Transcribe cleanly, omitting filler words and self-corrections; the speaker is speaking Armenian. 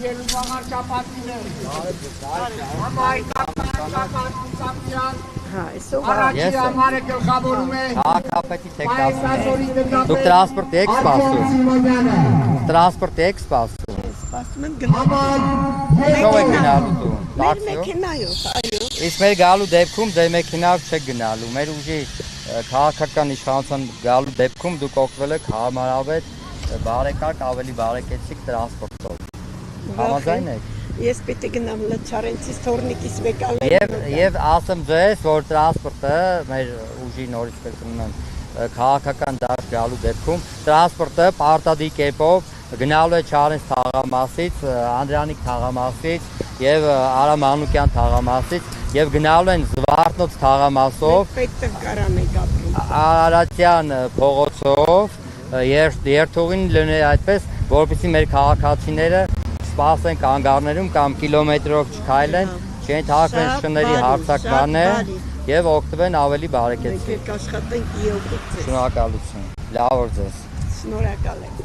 Ես քաղաքապետի տեք ասում դուք տրանսպորտի եք սպասում տրանսպորտի եք սպասում սպասում եմ գնալու Շով եք գնալու դու մեր մեքենայով այո Իսկ մեր գալու դեպքում ձեր մեքենայով չեք գնալու մեր ուժի քաղաքական իշխանության գալու դեպքում դուք օգտվել եք հարմարավետ բարեկարգ ավելի բարեկեցիկ տրանսպորտով Համաձայն եք Ես պետք է գնամ Լաչարենցից Թորնիկից մեկալեմ Եվ ասեմ ձեզ, որ տրանսպորտը մեր ուժի նորից կրկնում եմ քաղաքական դաշտ գալու դեպքում տրանսպորտը պարտադիր կերպով գնալու է Չարենց թաղամասից, Անդրանիկ թաղամասից եւ Արամ Մանուկյան թաղամասից եւ գնալու են Զվարթնոց թաղամասով պետք է կարան եք ապրում Արարատյան փողոցով երթուղին լինի այդպես, որպեսզի մեր քաղաքացիները սպասեն կանգառներում կամ կիլոմետրով չքայլեն, չընթարկվեն շների հարձակմաններ եւ օգտվեն ավելի բարեկեցիկ։ Մենք աշխատենք իօգուտ ձեզ։ Շնորհակալություն։ Լավ օր ձեզ։ Շնորհակալ եմ։